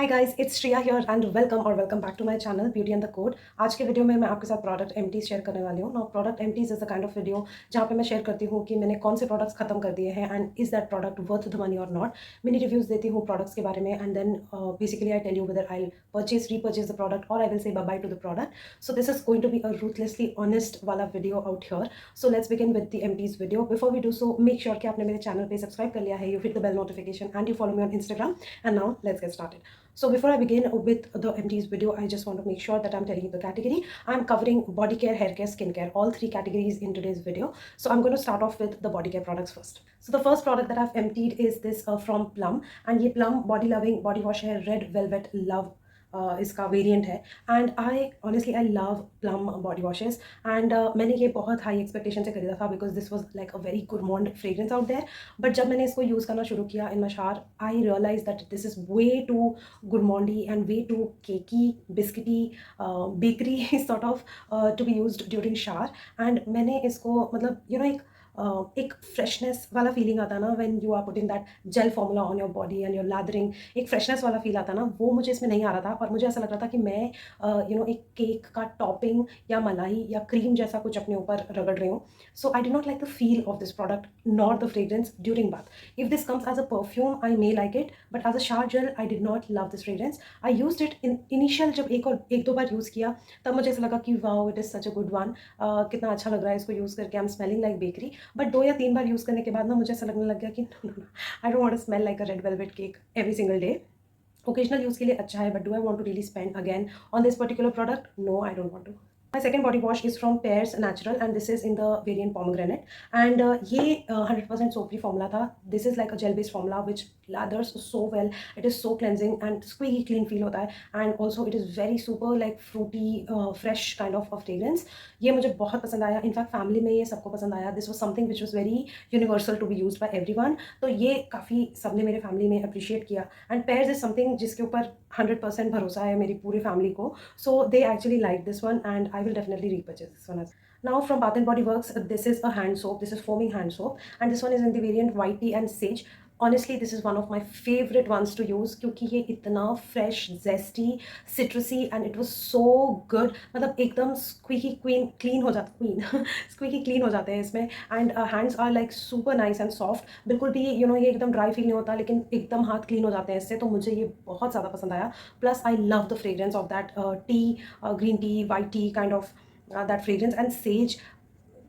Hi guys, it's Shriya here and welcome back to my channel beauty and the code. आज के video में मैं आपके साथ प्रोडक्ट एम्प्टीज शेयर करने वाली हूँ। Now product empties is the kind of video जहाँ पे मैं शेयर करती हूँ कि मैंने कौन से प्रोडक्ट्स खत्म कर दिए हैं and is that product worth the money और नॉट। मैंने रिव्यूज देती हूँ प्रोडक्ट्स के बारे में and then basically I tell you whether I purchase repurchase the product और I will say bye to the product. So this is going to be a ruthlessly honest वाला video out here. So let's begin with the empties video. Before we do so make sure कि आपने मेरे channel पे subscribe कर लिया है, you hit the bell notification and you follow me on Instagram. And now let's get started. So before I begin with the MT's video, I just want to make sure that I'm telling you the category. I'm covering body care, hair care, skin care, all three categories in today's video. So I'm going to start off with the body care products first. So the first product that I've emptied is this from Plum, and ये Plum body loving body wash है, Red Velvet Love इसका variant है. And I honestly I love Plum body washes and मैंने ये बहुत high expectation से खरीदा था because this was like a very gourmand fragrance out there. But जब मैंने इसको यूज़ करना शुरू किया in my shower, I realize that this is way too gourmandy and way too cakey biscuity bakery sort of to be used during shower. And मैंने इसको मतलब एक फ्रेशनेस वाला फीलिंग आता है ना when you are putting that gel formula on your body and your lathering. एक freshness वाला फील आता है ना, वो मुझे इसमें नहीं आ रहा था और मुझे ऐसा लग रहा था कि मैं एक केक का टॉपिंग या मलाई या क्रीम जैसा कुछ अपने ऊपर रगड़ रही हूँ. So I do not like the feel of this product not the fragrance during bath. If this comes as a perfume I may like it, but as a shower gel I did not love this fragrance. I used it in initial, जब एक दो बार use किया तब मुझे ऐसा लगा कि wow it is such a good one, कितना अच्छा लग रहा है इसको यूज़ करके, I am smelling like bakery. But 2 या 3 बार यूज़ करने के बाद ना मुझे ऐसा लगने लग गया कि no no no, I don't want to smell like a red velvet cake every single day. Occasional use के लिए अच्छा है, but do I want to really spend again on this particular product? No, I don't want to. My second body wash is from Pears Natural and this is in the variant pomegranate. And ये 100% soap free formula था. This is like a gel based formula which lathers so well. It is so cleansing and squeaky clean feel होता है. And also it is very super like fruity fresh kind of fragrance. ये मुझे बहुत पसंद आया. In fact family में ये सबको पसंद आया. This was something which was very universal to be used by everyone. तो ये काफ़ी सबने मेरे फैमिली में अप्रिशिएट किया. एंड Pears is something जिसके ऊपर 100% भरोसा है मेरी पूरी फैमिली को. So they actually like this one and I will definitely repurchase this one as well. Now from Bath and Body Works, this is a hand soap. This is foaming hand soap and this one is in the variant white tea and sage. Honestly this is one of my favorite ones to use क्योंकि ये इतना fresh, zesty, citrusy and it was so good. मतलब एकदम squeaky clean हो जाता squeaky clean हो जाते हैं इसमें. And hands are like super nice and soft. बिल्कुल भी ये एकदम dry feel नहीं होता लेकिन एकदम हाथ clean हो जाते हैं इससे. तो मुझे ये बहुत ज़्यादा पसंद आया. Plus I love the fragrance of that tea, green tea, white tea kind of that fragrance and sage.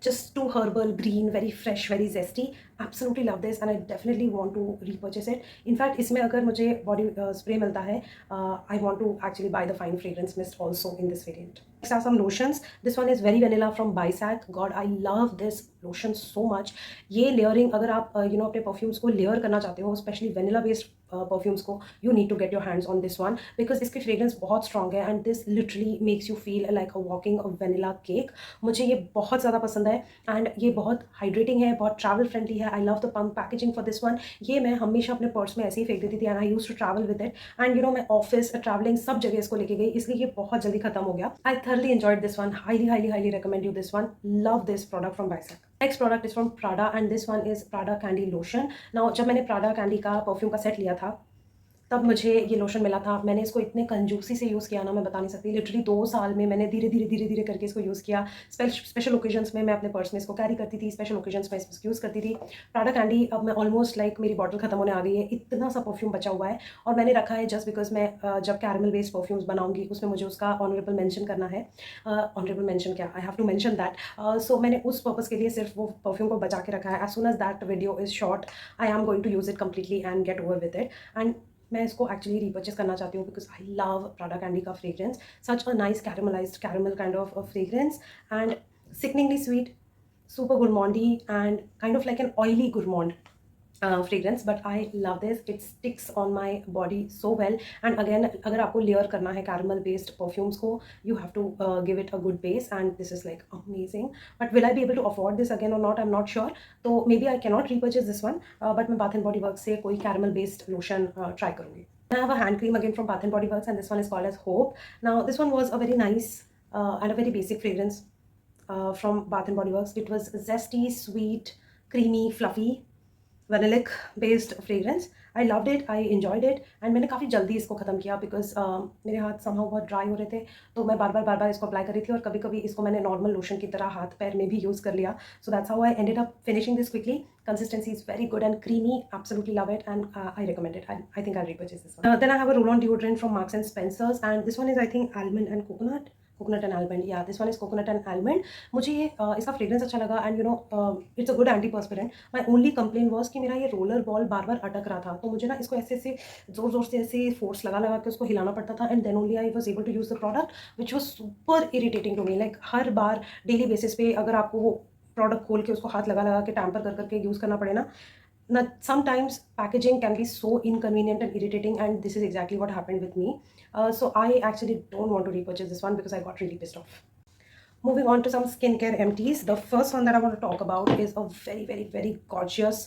Just too herbal, green, very fresh, very zesty. Absolutely love this and I definitely want to repurchase it. In fact इसमें अगर मुझे body spray मिलता है, I want to actually buy the fine fragrance mist also in this variant. Next are some lotions. This one is very vanilla from Bisac. God, I love this lotion so much. ये layering अगर आप अपने perfumes को layer करना चाहते हो, especially vanilla based perfumes को, you need to get your hands on this one because इसकी fragrance बहुत strong है and this literally makes you feel like a walking a vanilla cake. मुझे ये बहुत ज़्यादा पसंद है and ये बहुत hydrating है, बहुत travel friendly है. I love the pump packaging for this one. ये मैं हमेशा अपने पर्स में ऐसे ही फेंक देती थी and I used to travel with it and मैं ऑफिस ट्रैवलिंग सब जगह इसको लेके गई, इसलिए ये बहुत जल्दी खत्म हो गया. I thoroughly enjoyed this one. Highly recommend you this one. Love this product from Bisac. Next product is from Prada and this one is Prada Candy Lotion. Now जब मैंने Prada Candy का परफ्यूम का set लिया था तब मुझे ये lotion मिला था. मैंने इसको इतने कंजूसी से यूज़ किया ना, मैं बता नहीं सकती. लिटरली 2 साल में मैंने धीरे धीरे करके इसको यूज़ किया. स्पेशल ओकेजन्स में मैं अपने पर्स में इसको कैरी करती थी, स्पेशल ओकेजन्स में इसको यूज़ करती थी. प्राडा कैंडी अब मैं ऑलमोस्ट लाइक मेरी बॉटल खत्म होने आ गई है, इतना सा परफ्यूम बचा हुआ है और मैंने रखा है जस्ट बिकॉज मैं जब कैरमल बेस्ड परफ्यूम्स बनाऊंगी उसमें मुझे उसका ऑनरेबल मेंशन करना है. ऑनरेबल मेंशन क्या, I have to mention that. So मैंने उस पर्पज़ के लिए सिर्फ वो परफ्यूम को बचा के रखा है. As soon as that video is short I am going to use it completely and get over with it. And मैं इसको एक्चुअली रीपर्चेस करना चाहती हूँ because I love Prada Candy का fragrance. Such a nice caramelized caramel kind of fragrance and sickeningly sweet, super gourmandy and kind of like an oily gourmand fragrance. But I love this. It sticks on my body so well. And again अगर आपको layer करना है caramel based perfumes को, you have to give it a good base and this is like amazing. But will I be able to afford this again or not, I'm not sure. So maybe I cannot repurchase this one, but मैं Bath and Body Works से कोई caramel based lotion try करूँगी. I have a hand cream again from Bath and Body Works and this one is called as Hope. Now this one was a very nice and a very basic fragrance from Bath and Body Works. It was zesty, sweet, creamy, fluffy. Vanillic based fragrance. I loved it, I enjoyed it and मैंने काफ़ी जल्दी इसको ख़त्म किया because मेरे हाथ somehow बहुत dry हो रहे थे, तो मैं बार बार इसको अप्लाई कर रही थी और कभी-कभी इसको मैंने नॉर्मल लोशन की तरह हाथ पैर में भी यूज़ कर लिया। So that's how I ended up finishing this quickly. Consistency is very good and creamy, absolutely love it, and I recommend it. I think I'll repurchase this one. Then I have a roll-on deodorant from Marks and Spencer's, and this one is I think almond and coconut and almond. Yeah, this one is coconut and almond. मुझे ये इसका fragrance अच्छा लगा and it's a good antiperspirant. My only complain was कि मेरा ये roller ball बार बार अटक रहा था, तो मुझे ना इसको ऐसे ऐसे ज़ोर ज़ोर से ऐसे फोर्स लगा लगा के उसको हिलाना पड़ता था and then only I was able to use the product which was super irritating to me. Like हर बार डेली बेसिस पे अगर आपको वो प्रोडक्ट खोल के उसको हाथ लगा लगा के टैम्पर कर करके यूज़ करना पड़े ना, sometimes packaging can be so inconvenient and irritating, and this is exactly what happened with me. So I actually don't want to repurchase this one because I got really pissed off. Moving on to some skincare empties. The first one that I want to talk about is a very gorgeous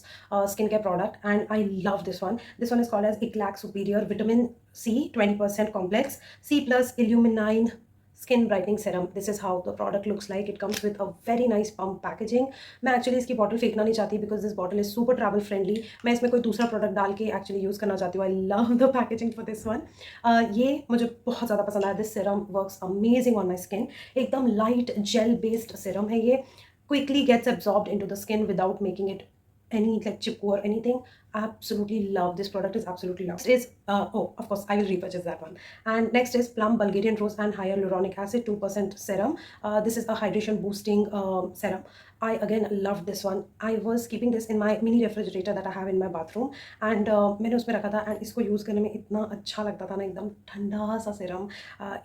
skincare product, and I love this one. This one is called as Eclac Superior Vitamin C 20% Complex C plus Illuminine Skin Brightening Serum. This is how the product looks like. It comes with a very nice pump packaging. मैं actually इसकी bottle फेंकना नहीं चाहती because this bottle is super travel friendly. मैं इसमें कोई दूसरा product डाल के एक्चुअली यूज़ करना चाहती हूँ। I love the packaging for this one. ये मुझे बहुत ज़्यादा पसंद आया। This serum works amazing on my skin. एकदम लाइट जेल बेस्ड सीरम है ये। Quickly gets absorbed into the skin without making it any like chip or anything. Absolutely love this product, is absolutely love. Next is oh, of course I will repurchase that one. And next is Plum Bulgarian Rose and Hyaluronic Acid 2% serum. This is a hydration boosting serum. I again loved this one. I was keeping this in my mini refrigerator that I have in my bathroom and मैंने उसमें रखा था and इसको use करने में इतना अच्छा लगता था ना, एकदम ठंडा सा serum.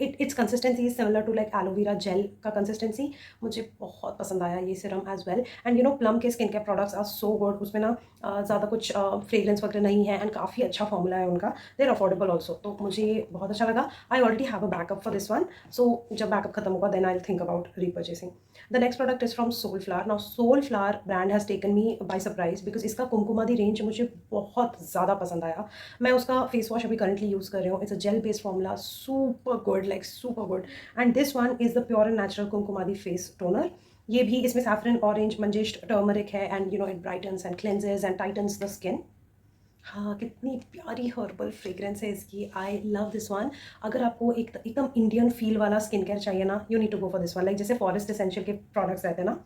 Its consistency is similar to like aloe vera gel का consistency. मुझे बहुत पसंद आया ये serum as well. And Plum के skin care products are so good. उसमें ना ज़्यादा कुछ फ्रेग्रेंस वगैरह नहीं है एंड काफ़ी अच्छा फॉर्मूला है उनका। देर अफोर्डेबल ऑल्सो, तो मुझे बहुत अच्छा लगा। I already have a backup for this one, so जब बैकअप खत्म होगा then I will think about repurchasing. The next product is from Soulflower. Now Soulflower brand has taken me by surprise because इसका Kumkumadi range मुझे बहुत ज़्यादा पसंद आया। मैं उसका फेस वॉश अभी करंटली यूज़ कर रही हूँ। It's a gel based formula, super good, like super good. And this one is the pure and natural Kumkumadi face toner. ये भी इसमें सैफरन, ऑरेंज, मंजिस्ट, टर्मरिक है and it brightens and cleanses and titans the skin. हाँ, कितनी प्यारी herbal fragrance है इसकी। आई love this one. अगर आपको एकदम इंडियन फील वाला स्किन केयर चाहिए ना, you need to go for this one. Like जैसे फॉरेस्ट एसेंशियल के प्रोडक्ट्स रहते हैं ना,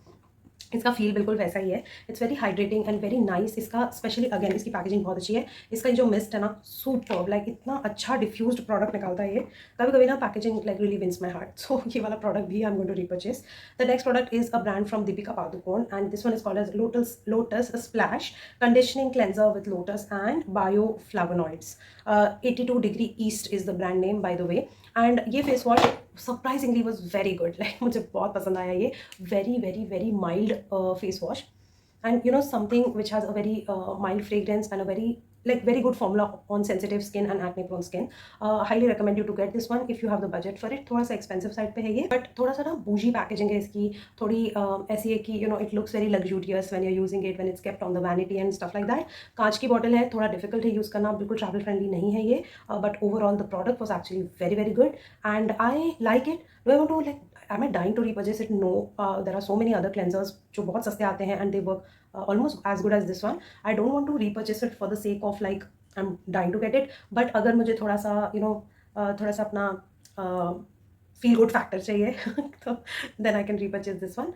इसका फील बिल्कुल वैसा ही है। It's very hydrating and very nice. इसका स्पेशली अगेन इसकी पैकेजिंग बहुत अच्छी है। इसका जो मिस्ट है ना, सुपर, लाइक इतना अच्छा डिफ्यूज्ड प्रोडक्ट निकालता है ये। कभी कभी ना packaging like really wins my heart. So ये वाला प्रोडक्ट भी I am going to repurchase. The next product is a brand from Deepika Padukone and this one is called as lotus splash conditioning cleanser with lotus and bioflavonoids. 82 degree east is the brand name by the way. And ये face wash surprisingly was very good. Like मुझे बहुत पसंद आया ये। Very mild face wash and something which has a very mild fragrance and a very good formula on sensitive skin and acne prone skin. Highly recommend you to get this one if you have the budget for it. थोड़ा सा expensive side पे है ये, but थोड़ा सा ना बूजी packaging है इसकी। थोड़ी ऐसी है कि it looks very luxurious when you are using it, when it's kept on the vanity and stuff like that. कांच की बॉटल है, थोड़ा डिफिकल्ट है यूज़ करना, बिल्कुल ट्रैवल फ्रेंडली नहीं है ये, but overall the product was actually very good and I like it. Do I want to like am I dying to repurchase it? No. There are so many other cleansers जो बहुत सस्ते आते हैं and they work almost as good as this one. I don't want to repurchase it for the sake of like I'm dying to get it. But अगर मुझे थोड़ा सा थोड़ा सा अपना feel good factor चाहिए तो then I can repurchase this one.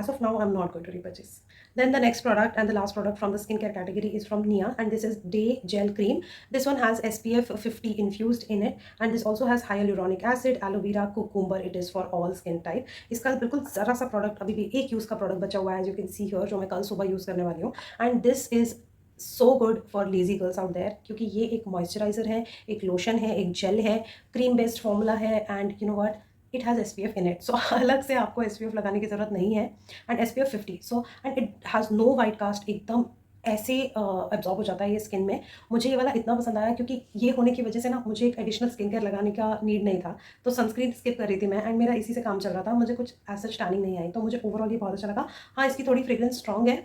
As of now, I'm not going to repurchase. Then the next product and the last product from the skincare category is from Nia, and this is Day Gel Cream. This one has SPF 50 infused in it, and this also has hyaluronic acid, aloe vera, cucumber. It is for all skin type. इसका बिल्कुल ज़रा सा product अभी भी एक use का product बचा हुआ है, as you can see here, जो मैं कल सुबह यूज़ करने वाली हूँ। And this is so good for lazy girls out there, क्योंकि ये एक मॉइस्चराइजर है, एक लोशन है, एक जेल है, क्रीम बेस्ड फॉर्मूला है and you know what, it has SPF in it. So अलग से आपको SPF लगाने की ज़रूरत नहीं है and SPF 50। So and it has no white cast, एकदम ऐसे एब्जॉर्ब हो जाता है ये स्किन में। मुझे ये वाला इतना पसंद आया क्योंकि ये होने की वजह से ना मुझे एक एडिशनल स्किन केयर लगाने का नीड नहीं था, तो सनस्क्रीन स्किप कर रही थी मैं एंड मेरा इसी से काम चल रहा था। मुझे कुछ ऐसा टैनिंग नहीं आई, तो मुझे ओवरऑल ये बहुत अच्छा लगा। हाँ, इसकी थोड़ी फ्रेग्रेंस स्ट्रॉन्ग है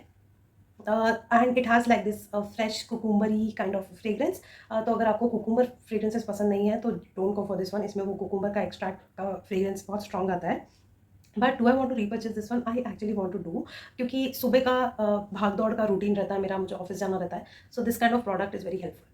and it has like this fresh cucumbery kind of fragrance. तो अगर आपको कुकुम्बर फ्रेग्रेंसेस पसंद नहीं है तो don't go for this one. इसमें वो कुकुम्बर का एक्सट्रैक्ट का फ्रेग्रेंस बहुत स्ट्रॉन्ग आता है। But do I want to repurchase this one? I actually want to do, क्योंकि सुबह का भाग दौड़ का रूटीन रहता है मेरा, मुझे ऑफिस जाना रहता है. So this kind of product is very helpful.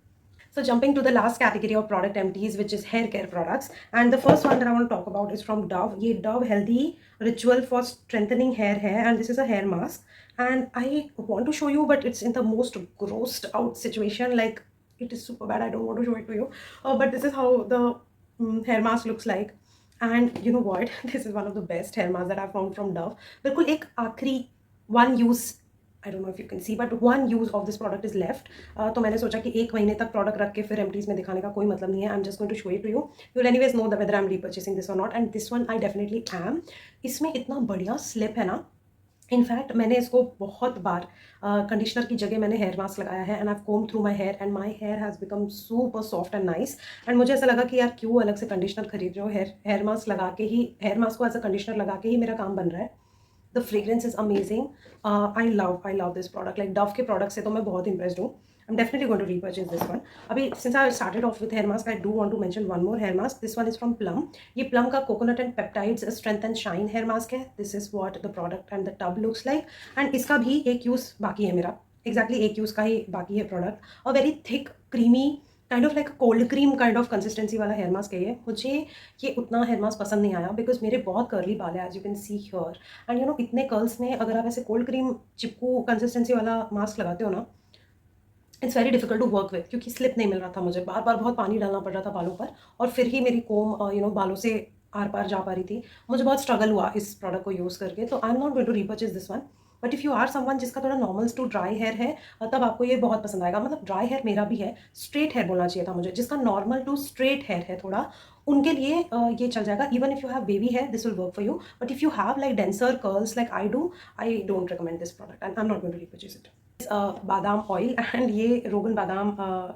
So jumping to the last category of product empties, which is hair care products, and the first one that I want to talk about is from Dove. ये Dove Healthy Ritual for Strengthening Hair है, and this is a hair mask. And I want to show you, but it's in the most grossed out situation. Like, it is super bad. I don't want to show it to you. But this is how the hair mask looks like. And you know what? This is one of the best hair masks that I found from Dove. बिल्कुल एक आखिरी one use, I don't know if you can C, but one use of this product is left. तो मैंने सोचा कि एक महीने तक प्रोडक्ट रख के फिर एम्प्टीज में दिखाने का कोई मतलब नहीं है. I am just going to show it to you. You will anyways know the whether I am repurchasing this और not, and this one I definitely am. इसमें इतना बढ़िया स्लिप है ना. इनफैक्ट मैंने इसको बहुत बार कंडीशनर की जगह मैंने हेयर मास्क लगाया है, and I comb through my hair and my hair has become super soft and nice. And मुझे ऐसा लगा कि यार क्यों अलग से कंडीशनर खरीद रहे हो, हेयर मास्क लगा के ही, हेयर मास्क को एज अ कंडीशनर लगा के ही मेरा काम बन रहा है. The fragrance is amazing. I love this product. Like Dove के प्रोडक्ट से तो मैं बहुत इंप्रेस्ड हूँ. I am definitely going to repurchase this one. अभी since I started off with hair mask, I do want to mention one more hair mask. This one is from Plum. ये Plum का coconut and peptides strength and shine hair mask है. This is what the product and the tub looks like. And इसका भी एक use बाकी है मेरा. Exactly एक यूज़ का ही बाकी है प्रोडक्ट. और very thick creamy kind of like cold cream kind of consistency वाला हेयर मास्क है ये. मुझे ये उतना हेयर मास्क पसंद नहीं आया बिकॉज मेरे बहुत कर्ली बाल है, as you can see here. And you know इतने कर्ल्स में अगर आप ऐसे कोल्ड क्रीम चिपकू कंसिस्टेंसी वाला मास्क लगाते हो ना, it's very difficult to work with, क्योंकि स्लिप नहीं मिल रहा था मुझे. बार बार बहुत पानी डालना पड़ रहा था बालों पर, और फिर ही मेरी कोम बालों से आर पार जा पा रही थी. मुझे बहुत स्ट्रगल हुआ इस प्रोडक्ट को यूज़ करके. तो I am not going to repurchase this one. But if you are someone जिसका थोड़ा नॉर्मल टू ड्राई हेयर है, तब आपको ये बहुत पसंद आएगा. मतलब ड्राई हेयर मेरा भी है, स्ट्रेट हेयर बोलना चाहिए था मुझे. जिसका नॉर्मल टू स्ट्रेट हेयर है थोड़ा, उनके लिए ये चल जाएगा. Even if you have baby hair, this will work for you. But if you have like denser curls like I do, I don't recommend this product, and I am not going to repurchase it. बादाम oil, and ये रोगन बादाम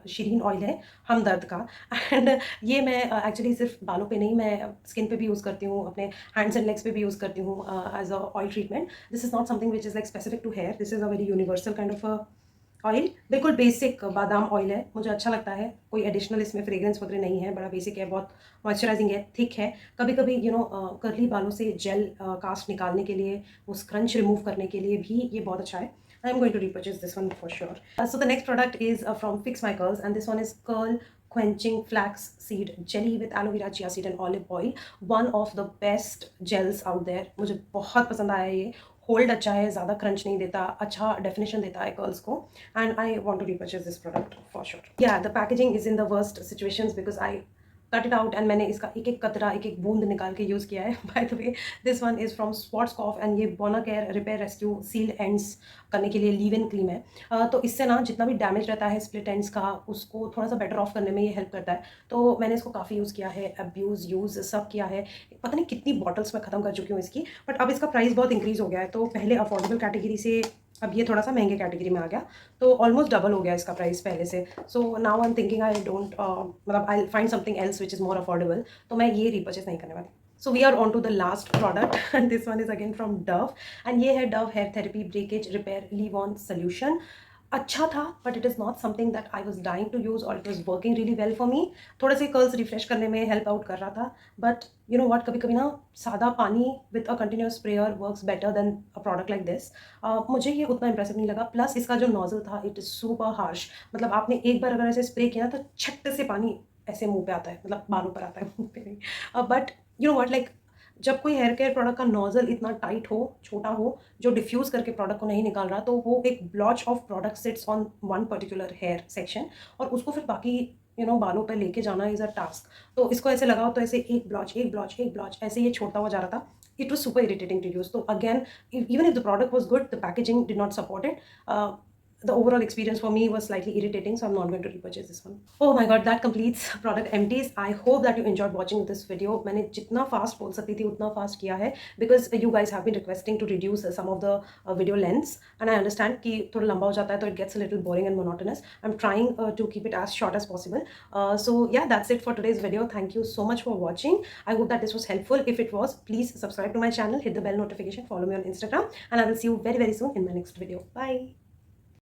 Shireen oil है हमदर्द का. And ये मैं actually सिर्फ बालों पे नहीं, मैं स्किन पे भी यूज़ करती हूँ, अपने हैंड्स एंड लेग्स पे भी यूज़ करती हूँ as a oil treatment. This is not something which is like specific to hair. This is a very universal kind of oil. बिल्कुल बेसिक बादाम ऑयल है, मुझे अच्छा लगता है. कोई एडिशनल इसमें फ्रेग्रेंस वगैरह नहीं है, बड़ा बेसिक है, बहुत मॉइस्चराइजिंग है, थिक है. कभी कभी कर्ली बालों से जेल कास्ट निकालने के लिए, वो स्क्रंच रिमूव करने के लिए भी ये बहुत अच्छा है. I'm going to repurchase this one for sure. So the next product is from Fix My Curls, and this one is Curl Quenching Flax Seed Jelly with aloe vera, chia seed and olive oil. One of the best gels out there. मुझे बहुत पसंद आया ये. Hold अच्छा है, ज़्यादा crunch नहीं देता, अच्छा डेफिनेशन देता है कर्ल्स को. And I want to repurchase this product for sure. या the packaging is in the worst situations because I cut it out, and मैंने इसका एक एक कतरा, एक एक बूंद निकाल के यूज़ किया है. By the way, this one is from Schwarzkopf, and ये Bonacure repair rescue sealed ends करने के लिए लीव इन क्रीम है. तो इससे ना जितना भी डैमेज रहता है स्प्लिट एंड्स का, उसको थोड़ा सा बेटर ऑफ करने में ये हेल्प करता है. तो मैंने इसको काफ़ी यूज़ किया है, अब्यूज़ यूज़ सब किया है. पता नहीं कितनी बॉटल्स में ख़त्म कर चुकी हूँ इसकी. बट अब इसका प्राइस बहुत इंक्रीज़ हो गया है. तो पहले अफोर्डेबल कैटेगरी से अब ये थोड़ा सा महंगे कैटेगरी में आ गया, तो ऑलमोस्ट डबल हो गया इसका प्राइस पहले से. So now I am thinking I don't मतलब I find something else which is more affordable. तो मैं ये रिपर्चेस नहीं करने वाली. So we are on to the last product, and this one is again from Dove, and ये है Dove hair therapy breakage repair leave on solution. अच्छा था, but it is not something that I was dying to use, और it was working really well for me. थोड़े से curls refresh करने में help out कर रहा था. बट यू नो वॉट, कभी कभी ना सादा पानी with a continuous sprayer works better than a product like this. मुझे ये उतना इंप्रेसिव नहीं लगा. प्लस इसका जो नोजल था, इट इज़ सुपर हार्श. मतलब आपने एक बार अगर ऐसे स्प्रे किया तो छट से पानी ऐसे मुंह पे आता है, मतलब बालों पर आता है, मुंह पे नहीं. But you know what, like जब कोई हेयर केयर प्रोडक्ट का नोजल इतना टाइट हो, छोटा हो, जो डिफ्यूज़ करके प्रोडक्ट को नहीं निकाल रहा, तो वो एक blotch of product sits on one particular hair section, और उसको फिर बाकी बालों पर लेके जाना इज़ अ टास्क. तो इसको ऐसे लगाओ तो ऐसे एक ब्लॉच एक ब्लॉच एक ब्लॉच ऐसे ये छोड़ता हुआ जा रहा था. It was super irritating to use. तो again, even if the product was good, the packaging did not support it. The overall experience for me was slightly irritating, so I'm not going to repurchase this one. Oh my god, that completes product empties. I hope that you enjoyed watching this video. मैंने जितना fast बोल सकती थी उतना fast किया है, because you guys have been requesting to reduce some of the video lengths, and I understand कि थोड़ा लंबा हो जाता है तो it gets a little boring and monotonous. I'm trying to keep it as short as possible. So yeah, that's it for today's video. Thank you so much for watching. I hope that this was helpful. If it was, please subscribe to my channel, hit the bell notification, follow me on Instagram, and I will see you very very soon in my next video. Bye.